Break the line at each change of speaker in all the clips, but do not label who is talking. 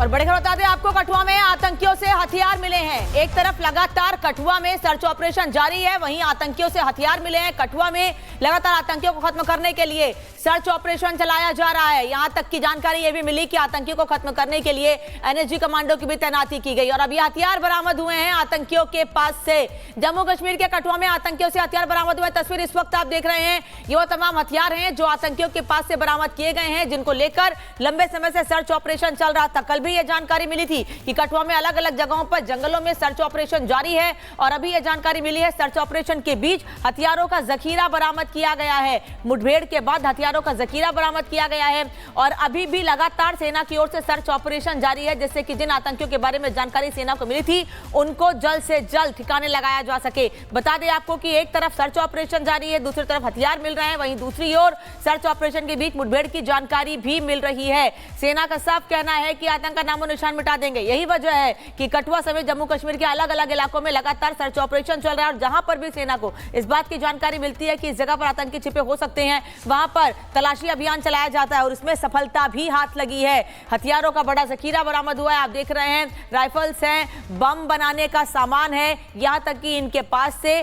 और बड़े खबर बता दें आपको, कठुआ में आतंकियों से हथियार मिले हैं। एक तरफ लगातार कठुआ में सर्च ऑपरेशन जारी है, वहीं आतंकियों से हथियार मिले हैं। कठुआ में लगातार आतंकियों को खत्म करने के लिए सर्च ऑपरेशन चलाया जा रहा है। यहां तक की जानकारी यह भी मिली कि आतंकियों को खत्म करने के लिए एनएसजी कमांडो की भी तैनाती की गई और अब ये हथियार बरामद हुए हैं आतंकियों के पास से। जम्मू कश्मीर के कठुआ में आतंकियों से हथियार बरामद हुए। तस्वीर इस वक्त आप देख रहे हैं, ये वो तमाम हथियार हैं जो आतंकियों के पास से बरामद किए गए हैं, जिनको लेकर लंबे समय से सर्च ऑपरेशन चल रहा था। कल भी यह जानकारी मिली थी कि कठुआ में अलग अलग जगहों पर जंगलों में सर्च ऑपरेशन जारी है और अभी यह जानकारी मिली है सर्च ऑपरेशन के बीच हथियारों का जखीरा बरामद किया गया है। मुठभेड़ के बाद हथियारों का जखीरा बरामद किया गया है और अभी भी लगातार सेना की ओर से सर्च ऑपरेशन जारी है, जिससे कि जिन आतंकियों के बारे में जानकारी सेना को मिली थी उनको जल्द से जल्द ठिकाने लगाया जा सके। बता दें आपको कि एक तरफ सर्च ऑपरेशन जारी है, दूसरी तरफ हथियार मिल रहे हैं, वहीं दूसरी ओर सर्च ऑपरेशन के बीच मुठभेड़ की जानकारी भी मिल रही है। सेना का साफ कहना है कि आतंक का नामो निशान मिटा देंगे। यही वजह है कि कठुआ समेत जम्मू कश्मीर के अलग अलग इलाकों में लगातार सर्च ऑपरेशन चल रहा है और जहां पर भी सेना को इस बात की जानकारी मिलती है कि इस जगह पर आतंकी छिपे हो सकते हैं, वहां पर तलाशी अभियान चलाया जाता है और इसमें सफलता भी हाथ लगी है। हथियारों का बड़ा जखीरा बरामद हुआ है, आप देख रहे हैं, राइफल्स हैं, बम बनाने का सामान है, यहां तक कि इनके पास से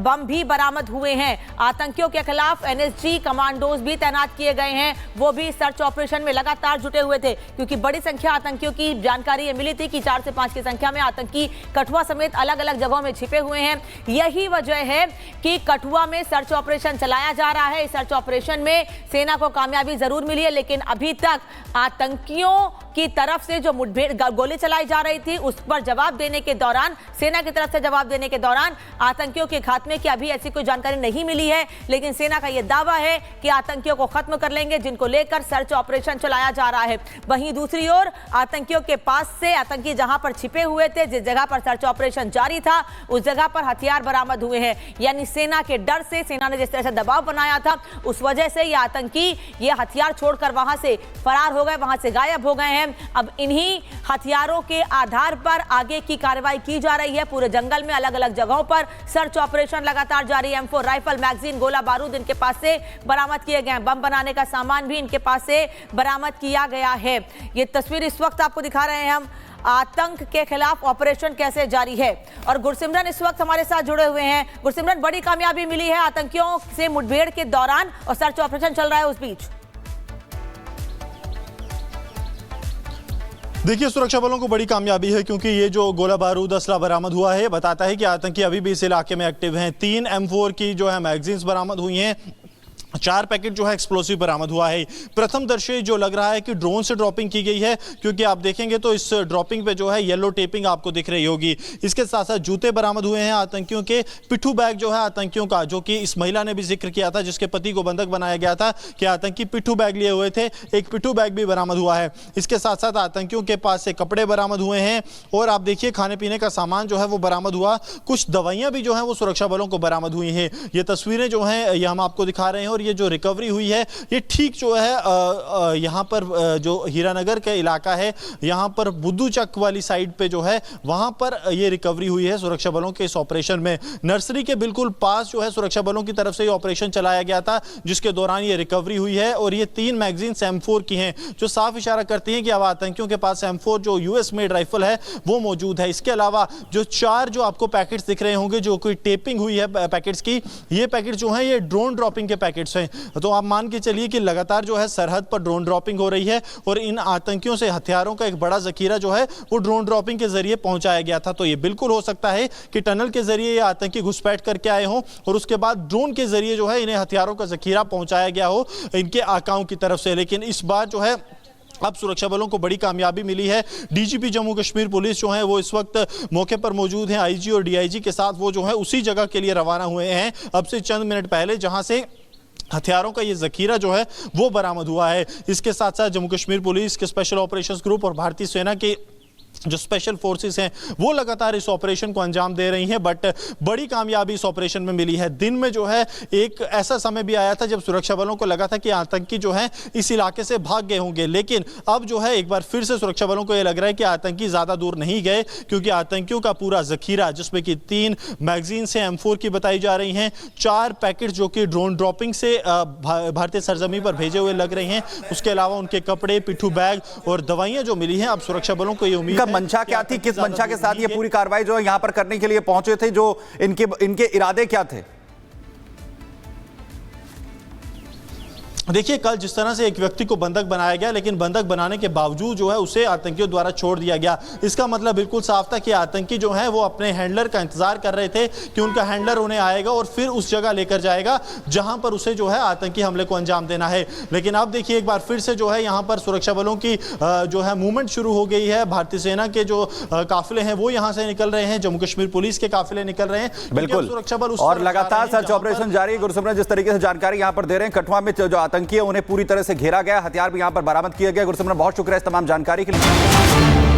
बम भी बरामद हुए हैं। आतंकियों के खिलाफ एनएसजी कमांडोज भी तैनात किए गए हैं, वो भी सर्च ऑपरेशन में लगातार जुटे हुए थे क्योंकि बड़ी संख्या आतंकियों की जानकारी ये मिली थी कि 4 से 5 की संख्या में आतंकी कठुआ समेत अलग अलग जगहों में छिपे हुए हैं। यही वजह है कि कठुआ में सर्च ऑपरेशन चलाया जा रहा है। इस सर्च ऑपरेशन में सेना को कामयाबी जरूर मिली है, लेकिन अभी तक आतंकियों की तरफ से जो मुठभेड़ गोली चलाई जा रही थी उस पर जवाब देने के दौरान, सेना की तरफ से जवाब देने के दौरान आतंकियों के खात्मे की अभी ऐसी कोई जानकारी नहीं मिली है, लेकिन सेना का यह दावा है कि आतंकियों को खत्म कर लेंगे, जिनको लेकर सर्च ऑपरेशन चलाया जा रहा है। वहीं दूसरी ओर आतंकियों के पास से, आतंकी जहां पर छिपे हुए थे, जिस जगह पर सर्च ऑपरेशन जारी था, उस जगह पर हथियार बरामद हुए हैं। यानी सेना के डर से, सेना ने जिस तरह से दबाव बनाया था उस वजह से ये आतंकी ये हथियार छोड़कर वहां से फरार हो गए, वहां से गायब हो गए हैं। अब इन्हीं हथियारों के आधार पर आगे की कार्रवाई की जा रही है। पूरे जंगल में अलग अलग जगहों पर सर्च ऑपरेशन लगातार जारी है। M4 राइफल, मैगजीन, गोला बारूद इनके पास से बरामद किए गए हैं। बम बनाने का सामान भी इनके पास से बरामद किया गया है। ये तस्वीर इस वक्त आपको दिखा रहे हैं हम, आतंक के खिलाफ ऑपरेशन कैसे जारी है। और गुरसिमरन इस वक्त हमारे साथ जुड़े हुए हैं। गुरसिमरन, बड़ी कामयाबी मिली है आतंकियों से मुठभेड़ के दौरान और सर्च ऑपरेशन चल रहा है उस बीच।
देखिए, सुरक्षा बलों को बड़ी कामयाबी है क्योंकि ये जो गोला बारूद असला बरामद हुआ है बताता है कि आतंकी अभी भी इस इलाके में एक्टिव हैं। 3 M4 की जो है मैगजीन्स बरामद हुई हैं, 4 पैकेट जो है एक्सप्लोसिव बरामद हुआ है। प्रथम दृष्टया जो लग रहा है कि ड्रोन से ड्रॉपिंग की गई है, क्योंकि आप देखेंगे तो इस ड्रॉपिंग पे जो है येलो टेपिंग आपको दिख रही होगी। इसके साथ साथ जूते बरामद हुए हैं आतंकियों के। पिट्ठू बैग जो है आतंकियों का, जो कि इस महिला ने भी जिक्र किया था जिसके पति को बंधक बनाया गया था कि आतंकी पिट्ठू बैग लिए हुए थे, एक पिट्ठू बैग भी बरामद हुआ है। इसके साथ साथ आतंकियों के पास से कपड़े बरामद हुए हैं और आप देखिए खाने पीने का सामान जो है वो बरामद हुआ। कुछ दवाइयां भी जो है वो सुरक्षा बलों को बरामद हुई हैं। ये तस्वीरें जो हैं ये हम आपको दिखा रहे हैं और ये जो रिकवरी हुई है ये ठीक जो है यहाँ पर जो हीरानगर का इलाका है, यहाँ पर बुद्धू चक वाली साइड पे जो है वहाँ पर ये रिकवरी हुई है सुरक्षा बलों के इस ऑपरेशन में। नर्सरी के बिल्कुल पास जो है सुरक्षा बलों की तरफ से ये ऑपरेशन चलाया गया था, जिसके दौरान ये रिकवरी हुई है और ये 3 मैगजीन M4 की हैं, जो साफ इशारा करती हैं कि अब आतंकियों के पास M4 जो US मेड राइफल है वो मौजूद है। इसके अलावा जो 4 जो आपको पैकेट्स दिख रहे होंगे जो कोई टेपिंग हुई है पैकेट्स की, ये पैकेट जो है ये ड्रोन ड्रॉपिंग के पैकेट्स हैं। तो आप मान के चलिए कि लगातार जो है सरहद पर ड्रोन ड्रॉपिंग हो रही है और इन आतंकियों से हथियारों का एक बड़ा जखीरा जो है वो ड्रोन ड्रॉपिंग के जरिए पहुंचाया गया था। तो ये बिल्कुल हो सकता है कि टनल के जरिए ये आतंकी घुसपैठ करके आए हों और उसके बाद ड्रोन के जरिए जो है इन्हें हथियारों का जखीरा पहुंचाया गया हो इनके आकाओं की तरफ से। लेकिन इस बार जो है अब सुरक्षा बलों को बड़ी कामयाबी मिली है। डीजीपी जम्मू कश्मीर पुलिस जो है वो इस वक्त मौके पर मौजूद हैं। आईजी और डीआईजी के साथ वो जो है उसी जगह के लिए रवाना हुए हैं अब से चंद मिनट पहले, जहां से हथियारों का ये जखीरा जो है वो बरामद हुआ है। इसके साथ साथ जम्मू कश्मीर पुलिस के स्पेशल ऑपरेशंस ग्रुप और भारतीय सेना के जो स्पेशल फोर्सेस हैं वो लगातार इस ऑपरेशन को अंजाम दे रही हैं, बट बड़ी कामयाबी इस ऑपरेशन में मिली है। दिन में जो है एक ऐसा समय भी आया था जब सुरक्षा बलों को लगा था कि आतंकी जो है इस इलाके से भाग गए होंगे, लेकिन अब जो है एक बार फिर से सुरक्षा बलों को यह लग रहा है कि आतंकी ज्यादा दूर नहीं गए, क्योंकि आतंकियों का पूरा जखीरा, जिसमें कि 3 मैगजीन से M4 की बताई जा रही हैं, 4 पैकेट जो कि ड्रोन ड्रॉपिंग से भारतीय सरजमी पर भेजे हुए लग रहे हैं, उसके अलावा उनके कपड़े, पिट्ठू बैग और दवाइयां जो मिली हैं। अब सुरक्षा बलों को ये उम्मीद
मंशा क्या थी, किस मंशा के साथ ये पूरी कार्रवाई जो यहां पर करने के लिए पहुंचे थे, जो इनके इरादे क्या थे?
देखिए, कल जिस तरह से एक व्यक्ति को बंधक बनाया गया, लेकिन बंधक बनाने के बावजूद जो है उसे आतंकियों द्वारा छोड़ दिया गया, इसका मतलब बिल्कुल साफ था कि आतंकी जो है वो अपने हैंडलर का इंतजार कर रहे थे कि उनका हैंडलर उन्हें आएगा और फिर उस जगह लेकर जाएगा जहां पर उसे जो है आतंकी हमले को अंजाम देना है। लेकिन अब देखिए एक बार फिर से जो है यहाँ पर सुरक्षा बलों की जो है मूवमेंट शुरू हो गई है। भारतीय सेना के जो काफिले हैं वो यहाँ से निकल रहे हैं, जम्मू कश्मीर पुलिस के काफिले निकल रहे हैं,
बिल्कुल
सुरक्षा बल
और लगातार सर्च ऑपरेशन जारी है। गुरसिमरन, जिस तरीके से जानकारी यहाँ पर दे रहे हैं, कठुआ में जो आतंकी है उन्हें पूरी तरह से घेरा गया, हथियार भी यहां पर बरामद किया गया। गुरसिमरन, बहुत शुक्रिया इस तमाम जानकारी के लिए।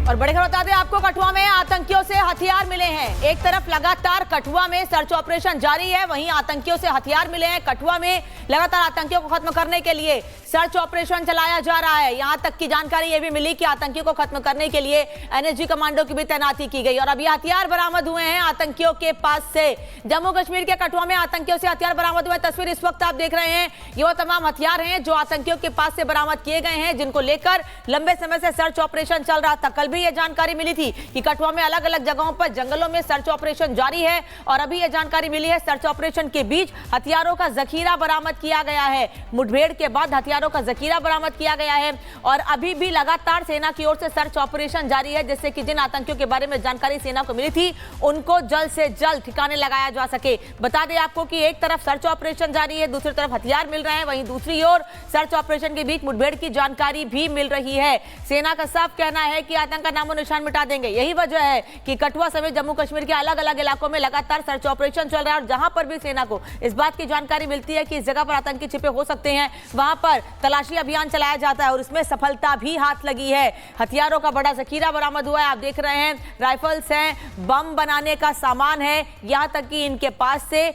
और बड़े खबर बता दें आपको, कठुआ में आतंकियों से हथियार मिले हैं। एक तरफ लगातार कठुआ में सर्च ऑपरेशन जारी है, वहीं आतंकियों से हथियार मिले हैं। कठुआ में लगातार आतंकियों को खत्म करने के लिए सर्च ऑपरेशन चलाया जा रहा है। यहां तक की जानकारी यह भी मिली कि आतंकियों को खत्म करने के लिए एनएसजी कमांडो की भी तैनाती की गई और अब ये हथियार बरामद हुए हैं आतंकियों के पास से। जम्मू कश्मीर के कठुआ में आतंकियों से हथियार बरामद हुए। तस्वीर इस वक्त आप देख रहे हैं, ये वो तमाम हथियार हैं जो आतंकियों के पास से बरामद किए गए हैं, जिनको लेकर लंबे समय से सर्च ऑपरेशन चल रहा था। कल भी यह जानकारी मिली थी कि कठुआ में अलग अलग जगहों पर जंगलों में सर्च ऑपरेशन जारी है और अभी यह जानकारी मिली है सर्च ऑपरेशन के बीच हथियारों का जखीरा बरामद किया गया है। मुठभेड़ के बाद हथियारों का जखीरा बरामद किया गया है और अभी भी लगातार सेना की ओर से सर्च ऑपरेशन जारी है, जिससे कि जिन आतंकियों के बारे में जानकारी सेना को मिली थी उनको जल्द से जल्द ठिकाने लगाया जा सके। बता दें आपको कि एक तरफ सर्च ऑपरेशन जारी है, दूसरी तरफ हथियार मिल रहे हैं, वहीं दूसरी ओर सर्च ऑपरेशन के बीच मुठभेड़ की जानकारी भी मिल रही है। सेना का साफ कहना है कि आतंक का नामो निशान मिटा देंगे। यही वजह है कि कठुआ समेत जम्मू कश्मीर के अलग अलग इलाकों में लगातार सर्च ऑपरेशन चल रहा है और जहां पर भी सेना को इस बात की जानकारी मिलती है कि इस जगह पर आतंकी छिपे हो सकते हैं, वहां पर तलाशी अभियान चलाया जाता है और इसमें सफलता भी हाथ लगी है। हथियारों का बड़ा जखीरा बरामद हुआ है, आप देख रहे हैं, राइफल्स हैं, बम बनाने का सामान है, यहां तक कि इनके पास से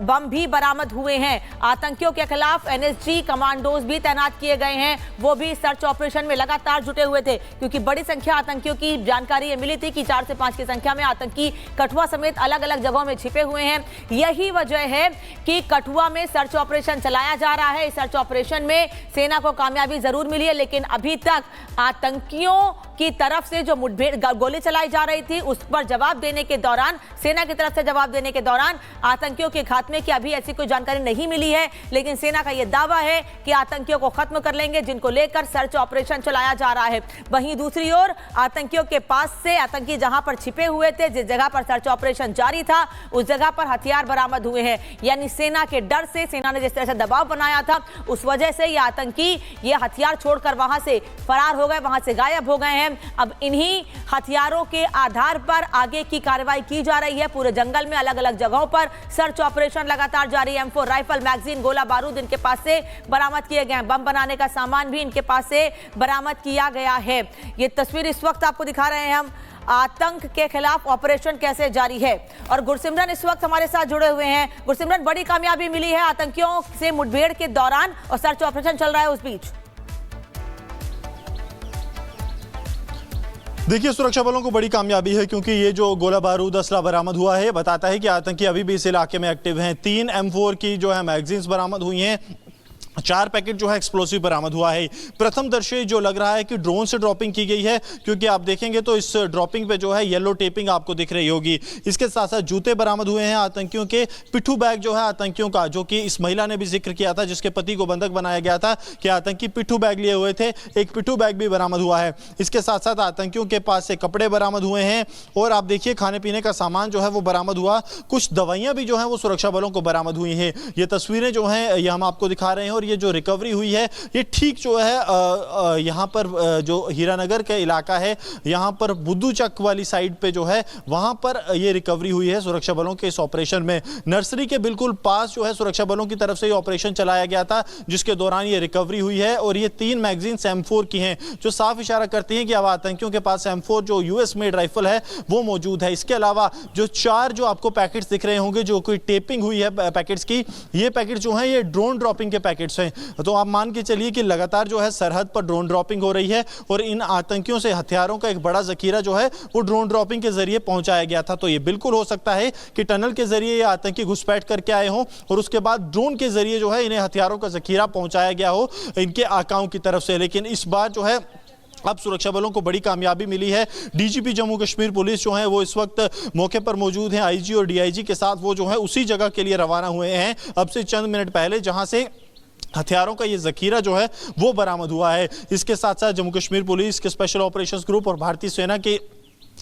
बम भी बरामद हुए हैं। आतंकियों के खिलाफ एनएसजी कमांडोज भी तैनात किए गए हैं, वो भी सर्च ऑपरेशन में लगातार जुटे हुए थे, क्योंकि बड़ी संख्या आतंकियों की जानकारी ये मिली थी कि 4 से 5 की संख्या में आतंकी कठुआ समेत अलग अलग जगहों में छिपे हुए हैं। यही वजह है कि कठुआ में सर्च ऑपरेशन चलाया जा रहा है। इस सर्च ऑपरेशन में सेना को कामयाबी जरूर मिली है, लेकिन अभी तक आतंकियों की तरफ से जो मुठभेड़ गोली चलाई जा रही थी उस पर जवाब देने के दौरान, सेना की तरफ से जवाब देने के दौरान आतंकियों के खात्मे की अभी ऐसी कोई जानकारी नहीं मिली है, लेकिन सेना का यह दावा है कि आतंकियों को खत्म कर लेंगे, जिनको लेकर सर्च ऑपरेशन चलाया जा रहा है। वहीं दूसरी ओर आतंकियों के पास से, आतंकी जहां पर छिपे हुए थे, जिस जगह पर सर्च ऑपरेशन जारी था, उस जगह पर हथियार बरामद हुए हैं। यानी सेना के डर से, सेना ने जिस तरह से दबाव बनाया था, उस वजह से ये आतंकी ये हथियार छोड़कर वहां से फरार हो गए, वहां से गायब हो गए हैं। अब इन्हीं हथियारों के आधार पर आगे की कार्रवाई की जा रही है। पूरे जंगल में अलग अलग जगहों पर सर्च ऑपरेशन लगातार जारी है। M4 राइफल, मैगजीन, गोला बारूद इनके पास से बरामद किए गए हैं। बम बनाने का सामान भी इनके पास से बरामद किया गया है। ये तस्वीर इस वक्त आपको दिखा रहे हैं हम, आतंक के खिलाफ ऑपरेशन कैसे जारी है। और गुरसिमरन इस वक्त हमारे साथ जुड़े हुए हैं। गुरसिमरन, बड़ी कामयाबी मिली है आतंकियों से मुठभेड़ के दौरान और सर्च ऑपरेशन चल रहा है उस बीच।
देखिए, सुरक्षा बलों को बड़ी कामयाबी है, क्योंकि ये जो गोला बारूद असला बरामद हुआ है बताता है कि आतंकी अभी भी इस इलाके में एक्टिव हैं। 3 M4 की जो है मैगजीन्स बरामद हुई हैं, 4 पैकेट जो है एक्सप्लोसिव बरामद हुआ है। प्रथम दृष्टया जो लग रहा है कि ड्रोन से ड्रॉपिंग की गई है, क्योंकि आप देखेंगे तो इस ड्रॉपिंग पे जो है येलो टेपिंग आपको दिख रही होगी। इसके साथ साथ जूते बरामद हुए हैं आतंकियों के, पिट्ठू बैग जो है आतंकियों का, जो कि इस महिला ने भी जिक्र किया था जिसके पति को बंधक बनाया गया था कि आतंकी पिट्ठू बैग लिए हुए थे, एक पिट्ठू बैग भी बरामद हुआ है। इसके साथ साथ आतंकियों के पास से कपड़े बरामद हुए हैं और आप देखिए खाने पीने का सामान जो है वो बरामद हुआ। कुछ दवाइयां भी जो है वो सुरक्षा बलों को बरामद हुई हैं। ये तस्वीरें जो हैं ये हम आपको दिखा रहे हैं और और ये जो रिकवरी हुई है ये ठीक जो है यहाँ पर जो हीरानगर का इलाका है, यहाँ पर बुद्धू चक वाली साइड पे जो है वहाँ पर ये रिकवरी हुई है सुरक्षा बलों के इस ऑपरेशन में। नर्सरी के बिल्कुल पास जो है सुरक्षा बलों की तरफ से ये ऑपरेशन चलाया गया था, जिसके दौरान ये रिकवरी हुई है। और ये 3 मैगजीन M4 की हैं, जो साफ इशारा करती हैं कि अब आतंकियों के पास M4 जो US मेड राइफल है वो मौजूद है। इसके अलावा जो 4 जो आपको पैकेट्स दिख रहे होंगे जो कोई टेपिंग हुई है पैकेट्स की, ये पैकेट जो हैं ये ड्रोन ड्रॉपिंग के पैकेट्स हैं। तो आप मान के चलिए कि लगातार जो है सरहद पर ड्रोन ड्रॉपिंग हो रही है और इन आतंकियों से हथियारों का एक बड़ा जखीरा जो है वो ड्रोन ड्रॉपिंग के जरिए पहुंचाया गया था। तो ये बिल्कुल हो सकता है कि टनल के जरिए ये आतंकी घुसपैठ करके आए हों और उसके बाद ड्रोन के जरिए जो है इन्हें हथियारों का जखीरा पहुंचाया गया हो इनके आकाओं की तरफ से। लेकिन इस बार जो है अब सुरक्षा बलों को बड़ी कामयाबी मिली है। डीजीपी जम्मू कश्मीर पुलिस जो है वो इस वक्त मौके पर मौजूद हैं। आईजी और डीआईजी के साथ वो जो है उसी जगह के लिए रवाना हुए हैं अब से चंद मिनट पहले, जहां से हथियारों का ये जखीरा जो है वो बरामद हुआ है। इसके साथ साथ जम्मू कश्मीर पुलिस के स्पेशल ऑपरेशंस ग्रुप और भारतीय सेना के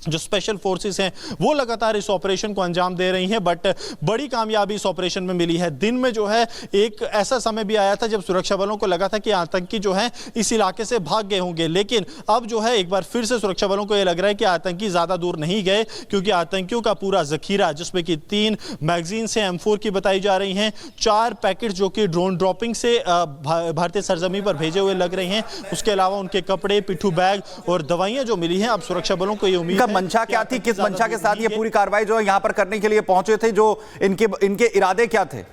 जो स्पेशल फोर्सेस हैं वो लगातार इस ऑपरेशन को अंजाम दे रही हैं। बट बड़ी कामयाबी इस ऑपरेशन में मिली है। दिन में जो है एक ऐसा समय भी आया था जब सुरक्षा बलों को लगा था कि आतंकी जो है इस इलाके से भाग गए होंगे, लेकिन अब जो है एक बार फिर से सुरक्षा बलों को यह लग रहा है कि आतंकी ज्यादा दूर नहीं गए, क्योंकि आतंकियों का पूरा जखीरा, जिसमें कि 3 मैगजीन से M4 की बताई जा रही हैं, 4 पैकेट जो कि ड्रोन ड्रॉपिंग से भारतीय सरजमी पर भेजे हुए लग रहे हैं, उसके अलावा उनके कपड़े, पिट्ठू बैग और दवाइयां जो मिली हैं। अब सुरक्षा बलों को ये उम्मीद
मंशा क्या थी, किस मंशा के साथ ये पूरी कार्रवाई जो है यहां पर करने के लिए पहुंचे थे, जो इनके इरादे क्या थे?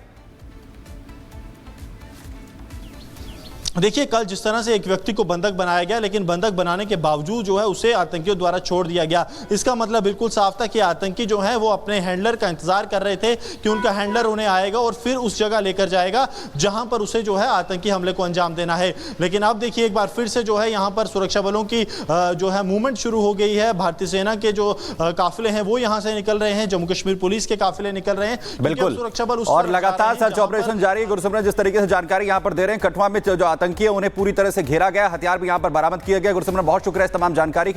देखिए, कल जिस तरह से एक व्यक्ति को बंधक बनाया गया, लेकिन बंधक बनाने के बावजूद जो है उसे आतंकियों द्वारा छोड़ दिया गया, इसका मतलब बिल्कुल साफ था कि आतंकी जो है वो अपने हैंडलर का इंतजार कर रहे थे कि उनका हैंडलर उन्हें आएगा और फिर उस जगह लेकर जाएगा जहां पर उसे जो है आतंकी हमले को अंजाम देना है। लेकिन अब देखिए एक बार फिर से जो है यहाँ पर सुरक्षा बलों की जो है मूवमेंट शुरू हो गई है। भारतीय सेना के जो काफिले हैं वो यहाँ से निकल रहे हैं, जम्मू कश्मीर पुलिस के काफिले निकल रहे हैं,
बिल्कुल
सुरक्षा बल
और लगातार सर्च ऑपरेशन जारी है। गुरसिमरन, जिस तरीके से जानकारी यहाँ पर दे रहे हैं, कठुआ में जो आतंकी है उन्हें पूरी तरह से घेरा गया, हथियार भी यहां पर बरामद किया गया। गुरसिमरन, बहुत शुक्रिया इस तमाम जानकारी के लिए।